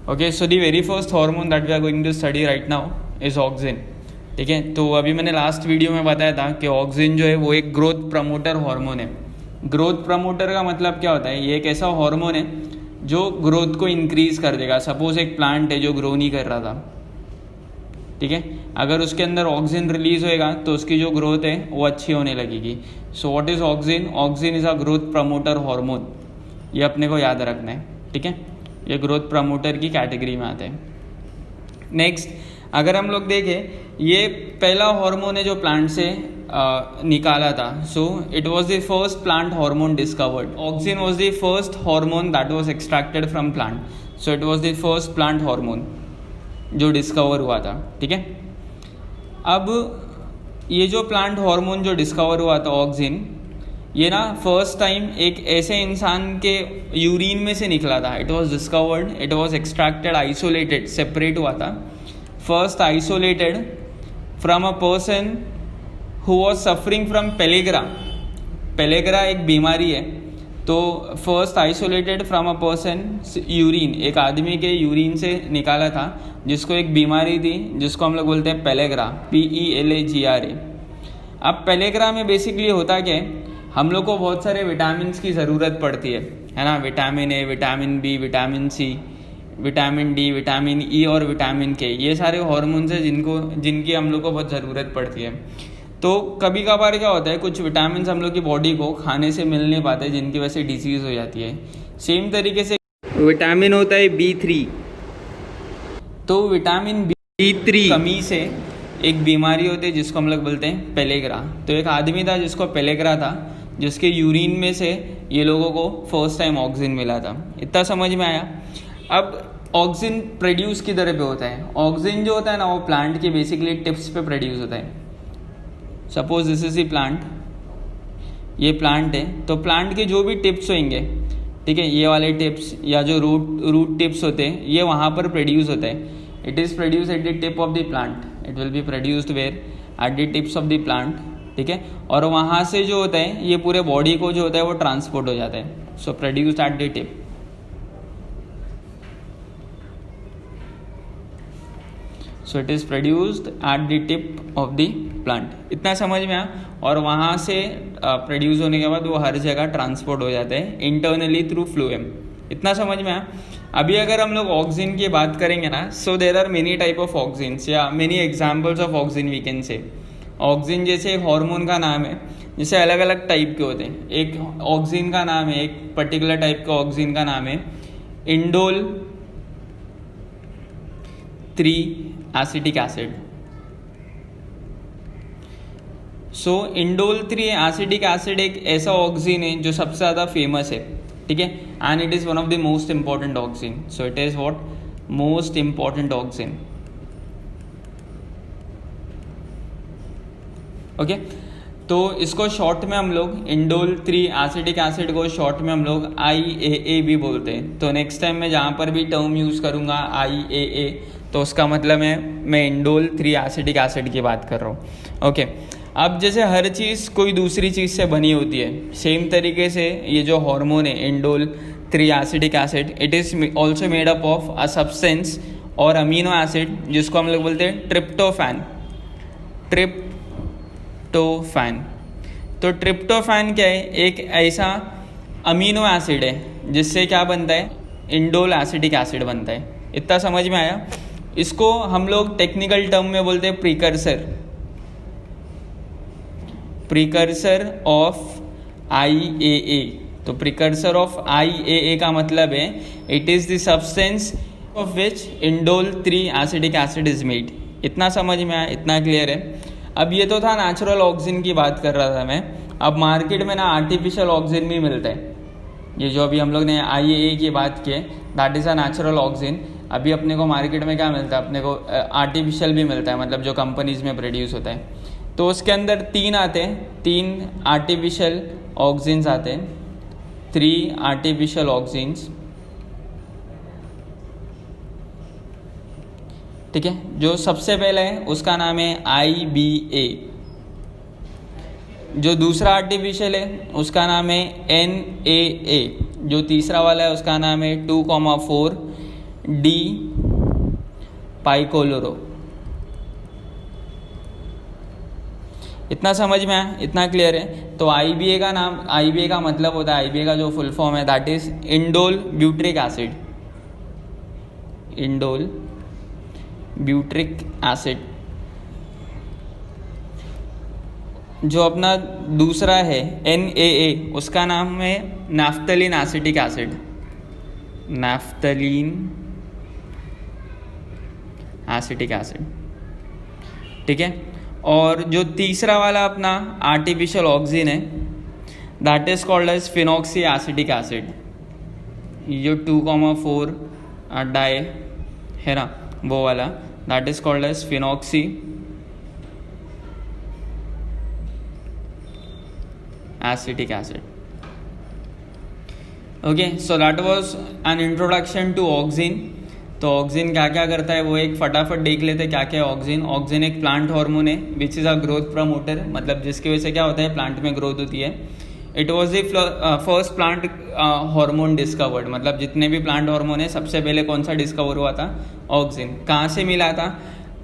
Okay, so the very first hormone that we are going to study right now is auxin. ठीक है, तो अभी मैंने last video में बताया था कि ऑक्सिन जो है वो एक ग्रोथ प्रमोटर हार्मोन है. ग्रोथ प्रमोटर का मतलब क्या होता है? ये एक ऐसा हार्मोन है जो ग्रोथ को इंक्रीज कर देगा. सपोज एक प्लांट है जो ग्रो नहीं कर रहा था, ठीक है, अगर उसके अंदर ऑक्सिन रिलीज होएगा तो उसकी जो ग्रोथ है वो अच्छी होने लगेगी. So what is auxin? Auxin is a growth promoter hormone. ये अपने को याद रखना है. ठीक है, ये ग्रोथ प्रमोटर की कैटेगरी में आते हैं. नेक्स्ट, अगर हम लोग देखें, ये पहला हार्मोन है जो प्लांट से निकाला था. So it was the first plant hormone discovered. Auxin was the first hormone that was extracted from plant. So it was the first plant hormone जो डिस्कवर हुआ था. ठीक है, अब ये जो प्लांट हार्मोन जो डिस्कवर हुआ था ऑक्सिन, ये ना फर्स्ट टाइम एक ऐसे इंसान के यूरिन में से निकला था. It was discovered, it was extracted, isolated, separate हुआ था. First isolated from a person who was suffering from pellagra. Pellagra एक बीमारी है, तो first isolated from a person urine, एक आदमी के यूरिन से निकाला था जिसको एक बीमारी थी जिसको हम लोग बोलते हैं पेलेग्रा, PELAGRA. अब पेलेग्रा में बेसिकली होता क्या है, हम लोग को बहुत सारे विटामिन की ज़रूरत पड़ती है ना. Vitamin A, vitamin B, vitamin C, vitamin D, vitamin E और विटामिन K, ये सारे हार्मोन्स हैं जिनकी हम लोग को बहुत ज़रूरत पड़ती है. तो कभी कभार क्या होता है, कुछ विटामिन हम लोग की बॉडी को खाने से मिल नहीं पाते जिनकी वजह से डिजीज़ हो जाती है. सेम तरीके से विटामिन होता है B3. तो विटामिन B3 कमी से एक बीमारी होती है जिसको हम लोग बोलते हैं पेलेग्रा. तो एक आदमी था जिसको पेलेग्रा था, जिसके यूरिन में से ये लोगों को फर्स्ट टाइम ऑक्सिन मिला था. इतना समझ में आया. अब ऑक्सिन प्रोड्यूस किधर पे होता है? ऑक्सिन जो होता है ना वो प्लांट के बेसिकली टिप्स पे प्रोड्यूस होता है. Suppose this is the plant, ये प्लांट है, तो प्लांट के जो भी टिप्स होंगे, ठीक है, ये वाले टिप्स या जो रूट टिप्स होते हैं, ये वहाँ पर प्रोड्यूस होता है. It is produce at the tip of the plant. It will be produced where? At the tips of the plant. ठीक है, और वहाँ से जो होता है ये पूरे बॉडी को जो होता है वो ट्रांसपोर्ट हो जाता है. So produced at the tip. So it is produced at the tip of the plant. इतना समझ में आया. और वहाँ से प्रोड्यूस होने के बाद वो हर जगह ट्रांसपोर्ट हो जाता है इंटरनली थ्रू फ्लोएम. इतना समझ में आया. अभी अगर हम लोग ऑक्सिन की बात करेंगे ना, so there are many type of auxins या many examples of auxin we can say. Auxin जैसे एक हार्मोन का नाम है, जैसे अलग अलग टाइप के होते हैं. एक ऑक्सिन का नाम है, एक पर्टिकुलर टाइप का ऑक्सिन का नाम है इंडोल 3 एसिटिक एसिड. सो इंडोल 3 एसिटिक एसिड एक ऐसा ऑक्सिन है जो सबसे ज़्यादा फेमस है. ठीक है, and it is one of the most important auxin. So it is what? Most important auxin. Okay, तो इसको शॉर्ट में हम लोग इंडोल 3 एसिटिक एसिड को शॉर्ट में हम लोग IAA भी बोलते हैं. तो नेक्स्ट टाइम मैं जहाँ पर भी टर्म यूज़ करूँगा IAA, तो उसका मतलब है मैं इंडोल 3 एसिटिक एसिड की बात कर रहा हूँ. ओके, अब जैसे हर चीज़ कोई दूसरी चीज़ से बनी होती है, सेम तरीके से ये जो हार्मोन है indole 3 acetic acid, it is also made up of a substance और अमीनो एसिड जिसको हम लोग बोलते हैं ट्रिप्टोफैन. ट्रिप्टोफैन. तो ट्रिप्टोफैन क्या है? एक ऐसा अमीनो एसिड है जिससे क्या बनता है? इंडोल एसिटिक एसिड बनता है. इतना समझ में आया. इसको हम लोग टेक्निकल टर्म में बोलते हैं प्रिकर्सर ऑफ IAA. तो प्रिकर्सर ऑफ IAA का मतलब है it is the substance of which indole 3 acetic acid is made. इतना समझ में आया? इतना क्लियर है. अब ये तो था नेचुरल ऑक्सिन की बात कर रहा था मैं. अब मार्केट में ना आर्टिफिशियल ऑक्सिन भी मिलता है. ये जो अभी हम लोग ने IAA की बात की है, that is a natural auxin. अभी अपने को मार्केट में क्या मिलता है? अपने को आर्टिफिशियल भी मिलता है, मतलब जो कंपनीज में प्रोड्यूस होता है. तो उसके अंदर 3 आते हैं, 3 आर्टिफिशियल ऑक्सिन्स आते हैं, 3 आर्टिफिशियल ऑक्सिन्स. ठीक है, जो सबसे पहले है उसका नाम है IBA. जो दूसरा आर्टिफिशियल है उसका नाम है NAA. जो तीसरा वाला है उसका नाम है 2,4 डी पाइकोलोरो। इतना समझ में आया, इतना क्लियर है। तो IBA का नाम, IBA का मतलब होता है, IBA का जो फुल फॉर्म है that is indole butyric acid, indole butyric acid. जो अपना दूसरा है NAA, उसका नाम है naphthalene acetic acid, naphthalene acetic acid, ठीक है। और जो तीसरा वाला अपना आर्टिफिशियल ऑक्सीजन है that is called as phenoxy acetic acid. ये 2,4 डाई है ना, वो वाला that is called as phenoxy acetic acid. Okay, so that was an introduction to oxygen. तो ऑक्सीजन क्या क्या करता है वो एक फटाफट देख लेते हैं क्या क्या है ऑक्सीजन। ऑक्सीजन एक प्लांट हार्मोन है which is a growth promoter, मतलब जिसकी वजह से क्या होता है प्लांट में ग्रोथ होती है। It was the first plant hormone discovered, मतलब जितने भी प्लांट हार्मोन है सबसे पहले कौन सा डिस्कवर हुआ था, ऑक्सीजन। कहाँ से मिला था,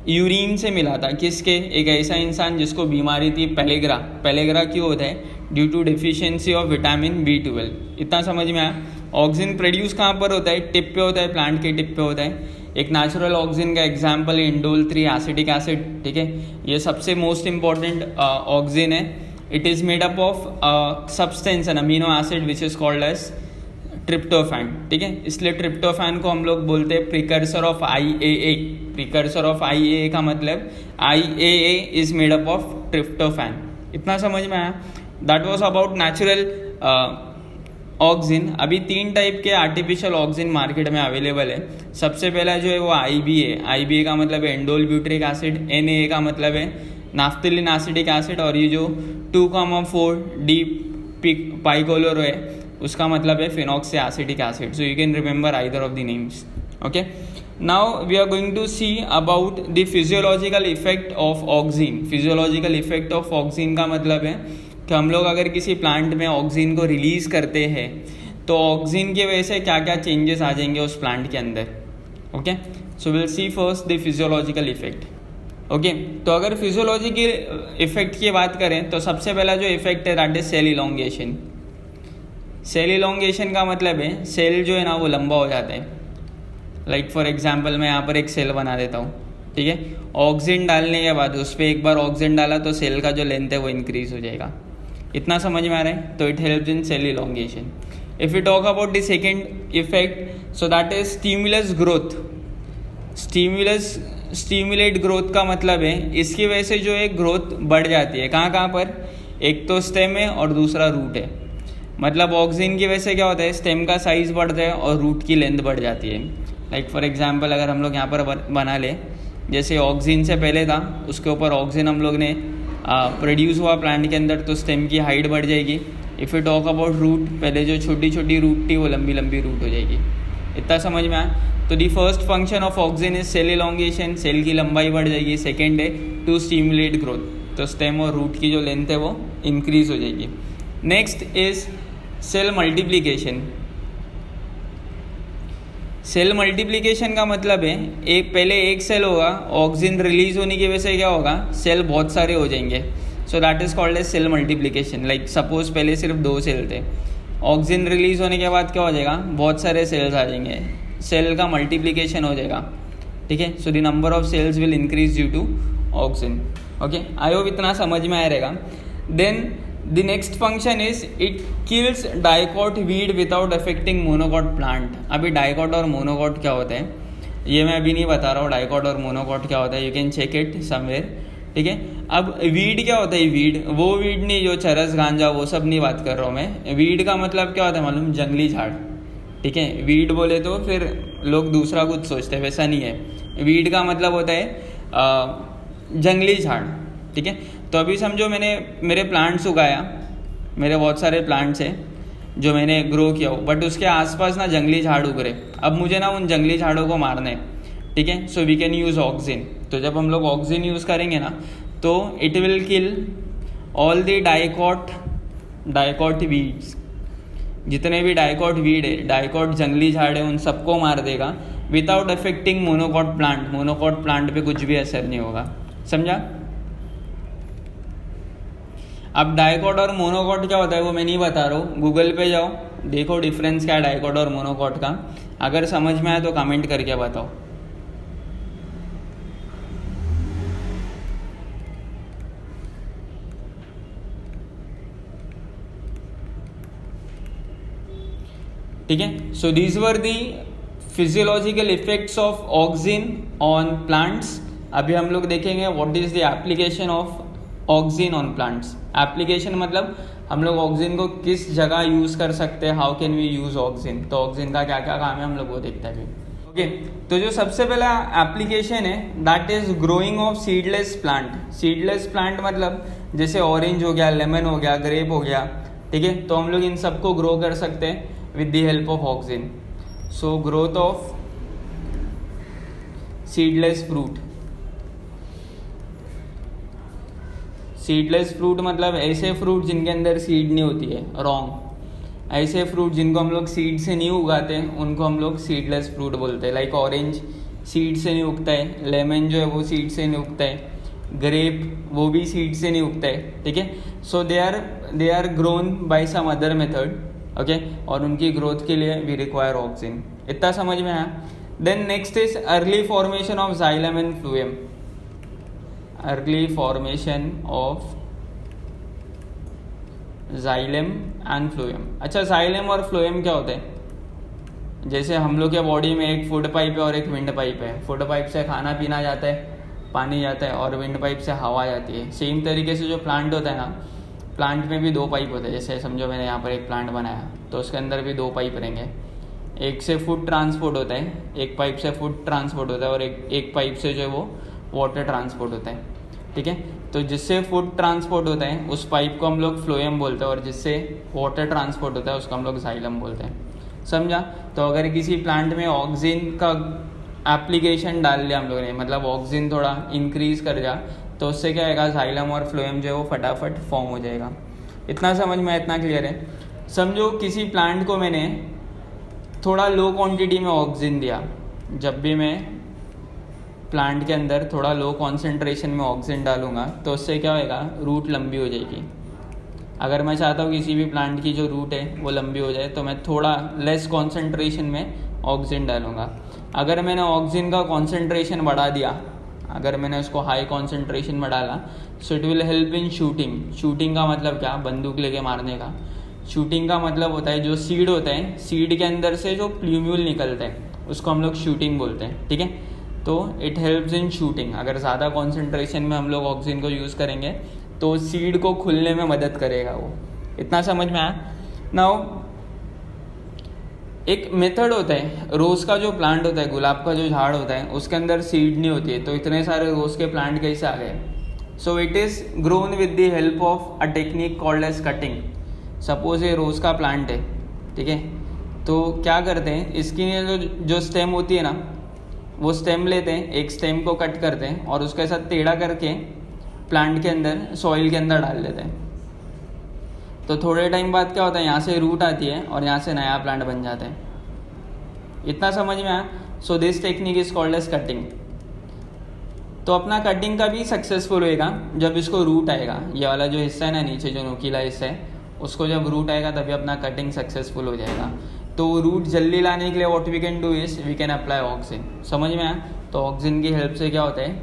यूरिन से मिला था। किसके, एक ऐसा इंसान जिसको बीमारी थी पेलेग्रा। पेलेग्रा क्यों होता है, due to deficiency of vitamin B12। इतना समझ में आया। ऑक्सीजन प्रोड्यूस कहाँ पर होता है, टिप पे होता है, प्लांट के टिप पे होता है। एक नेचुरल ऑक्सीजन का एग्जाम्पल है इंडोल 3 एसिटिक एसिड, ठीक है। ये सबसे मोस्ट इंपॉर्टेंट ऑक्सीजन है। It is made up of substance an amino acid which is called as tryptophan, ठीक है। इसलिए ट्रिप्टोफैन को हम लोग बोलते हैं precursor of IAA। Precursor of IAA का मतलब IAA is made up of tryptophan. इतना समझ में आया। That was about natural oxygen. अभी 3 टाइप के आर्टिफिशियल ऑक्सीजन मार्केट में अवेलेबल है। सबसे पहला जो है वो IBA का मतलब है इंडोल ब्यूट्रिक एसिड, NAA का मतलब है नैफ्थलीन एसिटिक एसिड, और ये जो 2,4 डी पाइकोलोरो है उसका मतलब है phenoxy acetic acid. So you can remember either of the names. Okay, now we are going to see about the physiological effect of oxygen. Physiological effect of oxygen का मतलब है कि हम लोग अगर किसी प्लांट में ऑक्सीजन को रिलीज करते हैं तो ऑक्सीजन की वजह से क्या क्या चेंजेस आ जाएंगे उस प्लांट के अंदर। Okay, so will see first the physiological effect. Okay, तो अगर फिजियोलॉजी के इफेक्ट की बात करें तो सबसे पहला जो इफेक्ट है that is cell elongation. Cell elongation का मतलब है सेल जो है ना वो लंबा हो जाता है। लाइक फॉर एग्जांपल मैं यहाँ पर एक सेल बना देता हूँ, ठीक है। ऑक्सीजन डालने के बाद उस पर एक बार ऑक्सीजन डाला तो सेल का जो लेंथ है वो इंक्रीज हो जाएगा। इतना समझ में आ रहा है। तो it helps in cell elongation. If you talk about the second effect so that is stimulus growth. Stimulate growth का मतलब है इसकी वजह से जो है ग्रोथ बढ़ जाती है। कहाँ कहाँ पर, एक तो स्टेम है और दूसरा रूट है। मतलब ऑक्सीजन की वजह से क्या होता है, स्टेम का साइज बढ़ता है और रूट की लेंथ बढ़ जाती है। लाइक फॉर एग्जांपल अगर हम लोग यहाँ पर बना ले, जैसे ऑक्सीजन से पहले था उसके ऊपर ऑक्सीजन हम लोग ने प्रोड्यूस हुआ प्लांट के अंदर तो स्टेम की हाइट बढ़ जाएगी। If you talk about root, पहले जो छोटी छोटी रूट थी वो लंबी लंबी रूट हो जाएगी। इतना समझ में आया। तो the first function of oxygen is cell elongation, cell की लंबाई बढ़ जाएगी। सेकेंड है टू स्टिमुलेट ग्रोथ, तो स्टेम और रूट की जो लेंथ है वो इंक्रीज हो जाएगी। Next is cell multiplication. Cell multiplication का मतलब है एक पहले एक सेल होगा, ऑक्सीजन रिलीज होने की वजह से क्या होगा, सेल बहुत सारे हो जाएंगे। So that is called as cell multiplication. Like suppose पहले सिर्फ 2 सेल थे, ऑक्सीजन रिलीज होने के बाद क्या हो जाएगा, बहुत सारे सेल्स आ जाएंगे, सेल का मल्टीप्लिकेशन हो जाएगा, ठीक है। So the number of cells will increase due to oxygen. Okay, I hope इतना समझ में आ रहेगा। Then the next function is it kills dicot weed without affecting monocot plant. अभी डाइकॉट और मोनोकॉट क्या होता है ये मैं अभी नहीं बता रहा हूँ, डाइकॉट और मोनोकॉट क्या होता है, you can check it somewhere, ठीक है। अब वीड क्या होता है, वीड वो वीड नहीं जो चरस गांजा वो सब नहीं बात कर रहा हूँ मैं। वीड का मतलब क्या होता है मालूम, जंगली झाड़, ठीक है। वीड बोले तो फिर लोग दूसरा कुछ सोचते हैं, वैसा नहीं है। वीड का मतलब होता है जंगली झाड़, ठीक है। तो अभी समझो मैंने मेरे प्लांट्स उगाया, मेरे बहुत सारे प्लांट्स हैं जो मैंने ग्रो किया हो, बट उसके आसपास ना जंगली झाड़ उग रहे। अब मुझे ना उन जंगली झाड़ों को मारना है, ठीक है। So we can use oxygen. तो जब हम लोग ऑक्सीजन यूज़ करेंगे ना तो it will kill all the dicot weeds. जितने भी डाइकॉट वीड है, डाइकॉट जंगली झाड़ है, उन सबको मार देगा without affecting monocot plant. Monocot plant पे कुछ भी असर नहीं होगा, समझा। अब डाइकॉट और मोनोकॉट क्या होता है वो मैं नहीं बता रहा हूँ, गूगल पे जाओ देखो डिफरेंस क्या है डाइकॉट और मोनोकॉट का। अगर समझ में आए तो कमेंट करके बताओ। ठीक है, so these were the physiological effects of auxin on plants. अभी हम लोग देखेंगे what is the application of auxin on plants. Application मतलब हम लोग ऑक्सिन को किस जगह यूज कर सकते हैं, how can we use auxin. तो ऑक्सिन का क्या क्या काम है हम लोग वो देखते हैं अभी। ओके, तो जो सबसे पहला एप्लीकेशन है that is growing of seedless plant. Seedless plant मतलब जैसे ऑरेंज हो गया, लेमन हो गया, ग्रेप हो गया, ठीक है। तो हम लोग इन सबको ग्रो कर सकते हैं with the help of auxin. So growth of seedless fruit. Seedless fruit मतलब ऐसे फ्रूट जिनके अंदर सीड नहीं होती है, रॉन्ग। ऐसे फ्रूट जिनको हम लोग सीड से नहीं उगाते उनको हम लोग सीडलेस फ्रूट बोलते हैं। लाइक ऑरेंज सीड से नहीं उगता है, लेमन जो है वो सीड से नहीं उगता है, ग्रेप वो भी सीड से नहीं उगता है, ठीक है। So they are grown by some other method, okay, और उनकी ग्रोथ के लिए वी रिक्वायर ऑक्सिन। इतना समझ में आया। Then next is early formation of xylem and phloem. Early formation of xylem and phloem. अच्छा, जाइलम और फ्लोएम क्या होता है? जैसे हम लोग के बॉडी में एक फूड पाइप है और एक विंड पाइप है। फूड पाइप से खाना पीना जाता है, पानी जाता है, और विंड पाइप से हवा जाती है। सेम तरीके से जो प्लांट होता है ना, प्लांट में भी दो पाइप होते हैं। जैसे समझो मैंने यहाँ पर एक प्लांट बनाया तो उसके अंदर भी दो पाइप रहेंगे। एक से फूड ट्रांसपोर्ट होता है, एक पाइप से फूड ट्रांसपोर्ट होता है, और एक पाइप से जो है वो वाटर ट्रांसपोर्ट होता है, ठीक है। तो जिससे फूड ट्रांसपोर्ट होता है उस पाइप को हम लोग फ्लोएम बोलते हैं, और जिससे वाटर ट्रांसपोर्ट होता है उसको हम लोग जाइलम बोलते हैं, समझा। तो अगर किसी प्लांट में ऑक्सिन का एप्लीकेशन डाल लिया हम लोगों ने, मतलब ऑक्सिन थोड़ा इंक्रीज कर जा, तो उससे क्या आएगा, जाइलम और फ्लोएम जो है वो फटाफट फॉर्म हो जाएगा। इतना समझ में, इतना क्लियर है। समझो किसी प्लांट को मैंने थोड़ा लो क्वांटिटी में ऑक्सिन दिया। जब भी मैं प्लांट के अंदर थोड़ा लो कॉन्सेंट्रेशन में ऑक्सिन डालूंगा तो उससे क्या होएगा, रूट लंबी हो जाएगी। अगर मैं चाहता हूँ किसी भी प्लांट की जो रूट है वो लंबी हो जाए तो मैं थोड़ा लेस कॉन्सेंट्रेशन में ऑक्सिन डालूंगा। अगर मैंने ऑक्सिन का कॉन्सेंट्रेशन बढ़ा दिया, अगर मैंने उसको हाई कॉन्सेंट्रेशन में डाला, so it will help in shooting. Shooting का मतलब क्या, बंदूक लेके मारने का। शूटिंग का मतलब होता है जो सीड होता है, सीड के अंदर से जो प्ल्यूम्यूल निकलता है उसको हम लोग शूटिंग बोलते हैं, ठीक है। तो इट हेल्प्स इन शूटिंग। अगर ज़्यादा कॉन्सेंट्रेशन में हम लोग ऑक्सिन को यूज़ करेंगे तो सीड को खुलने में मदद करेगा वो। इतना समझ में आया। नाउ एक मेथड होता है, रोज़ का जो प्लांट होता है, गुलाब का जो झाड़ होता है, उसके अंदर सीड नहीं होती है, तो इतने सारे रोज़ के प्लांट कैसे आ गए? So it is grown with the help of a technique called as cutting. Suppose ये रोज़ का प्लांट है, ठीक है, तो क्या करते हैं, इसकी जो स्टेम होती है ना, वो स्टेम लेते हैं, एक स्टेम को कट करते हैं और उसके साथ टेढ़ा करके प्लांट के अंदर, सॉइल के अंदर डाल देते हैं। तो थोड़े टाइम बाद क्या होता है, यहाँ से रूट आती है और यहाँ से नया प्लांट बन जाता है। इतना समझ में आया। So this technique is called as cutting. तो अपना कटिंग का भी सक्सेसफुल होएगा जब इसको रूट आएगा। ये वाला जो हिस्सा है ना, नीचे जो नुकीला हिस्सा है, उसको जब रूट आएगा तभी अपना कटिंग सक्सेसफुल हो जाएगा। तो रूट जल्दी लाने के लिए what we can do is we can apply auxin. समझ में आया। तो ऑक्सिन की हेल्प से क्या होता है,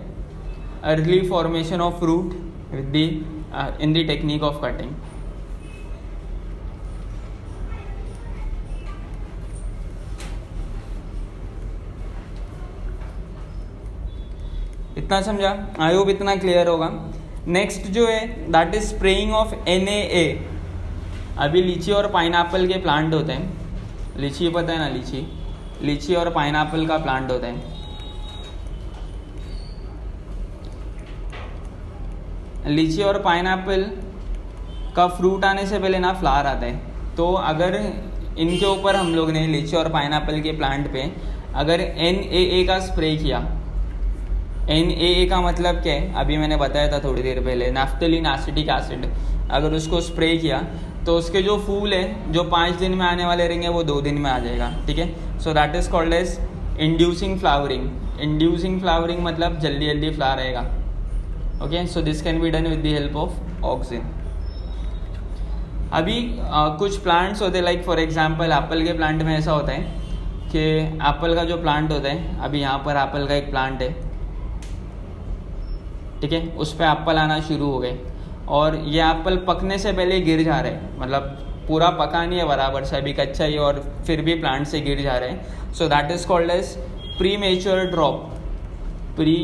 early formation of root with the in the technique of cutting. इतना समझा, आई होप इतना क्लियर होगा। नेक्स्ट जो है that is spraying of NaA। अभी लीची और पाइनएप्पल के प्लांट होते हैं, लीची पता है ना, लीची और पाइनएप्पल का प्लांट होता है। लीची और पाइनएप्पल का फ्रूट आने से पहले ना फ्लावर आता है। तो अगर इनके ऊपर हम लोग ने लीची और पाइनएप्पल के प्लांट पे अगर NaA का स्प्रे किया, NaA का मतलब क्या है, अभी मैंने बताया था थोड़ी देर पहले, नैफ्थलीन एसिटिक एसिड। अगर उसको स्प्रे किया तो उसके जो फूल है जो 5 दिन में आने वाले रहेंगे वो 2 दिन में आ जाएगा, ठीक है। So that is called as inducing flowering मतलब जल्दी जल्दी फ्लावर आएगा. Okay, so this can be done with the help of auxin. अभी कुछ प्लांट्स होते हैं, लाइक फॉर एग्जांपल एप्पल के प्लांट में ऐसा होता है कि एप्पल का जो प्लांट होता है, अभी यहाँ पर एप्पल का एक प्लांट है, ठीक है, उस पर एप्पल आना शुरू हो गए और ये एप्पल पकने से पहले गिर जा रहे हैं, मतलब पूरा पका नहीं है बराबर से, अभी कच्चा ही और फिर भी प्लांट से गिर जा रहे हैं. So that is called as premature drop. Pre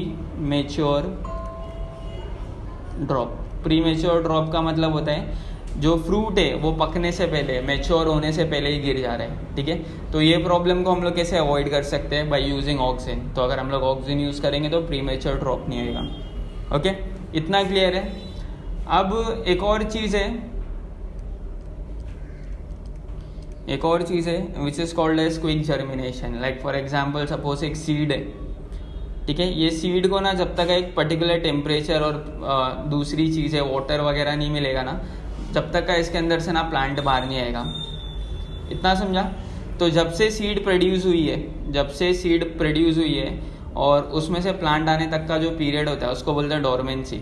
mature drop का मतलब होता है जो फ्रूट है वो पकने से पहले, मेच्योर होने से पहले ही गिर जा रहे हैं. ठीक है, तो ये प्रॉब्लम को हम लोग कैसे अवॉइड कर सकते हैं? By using auxin. तो अगर हम लोग ऑक्सिन यूज़ करेंगे तो प्री मेच्योर ड्रॉप नहीं आएगा. ओके, इतना क्लियर है. अब एक और चीज़ है which is called as quick germination. Like for example suppose एक सीड है, ठीक है, ये सीड को ना जब तक एक पर्टिकुलर टेम्परेचर और दूसरी चीज़ है वाटर वगैरह नहीं मिलेगा ना, जब तक का इसके अंदर से ना प्लांट बाहर नहीं आएगा. इतना समझा? तो जब से सीड प्रोड्यूस हुई है और उसमें से प्लांट आने तक का जो पीरियड होता है उसको बोलते हैं डोरमेंसी.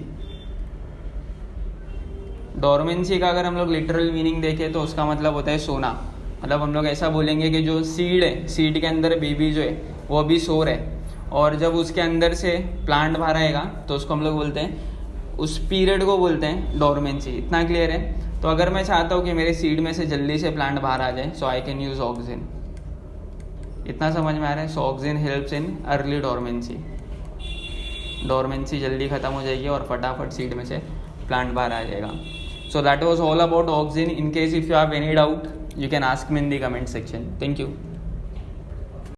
डोरमेंसी का अगर हम लोग लिटरल मीनिंग देखें तो उसका मतलब होता है सोना. मतलब हम लोग ऐसा बोलेंगे कि जो सीड है, सीड के अंदर बेबी जो है वो अभी सो रहा है और जब उसके अंदर से प्लांट बाहर आएगा तो उसको हम लोग बोलते हैं, उस पीरियड को बोलते हैं डोरमेंसी. इतना क्लियर है? तो अगर मैं चाहता हूँ कि मेरे सीड में से जल्दी से प्लांट बाहर आ जाए, so I can use auxin. इतना समझ में आ रहा है? So auxin helps in early dormancy. Dormancy जल्दी ख़त्म हो जाएगी और फटाफट सीड में से प्लांट बाहर आ जाएगा. सो that was all about auxin. In case if you have any doubt you can ask me in the comment section. Thank you.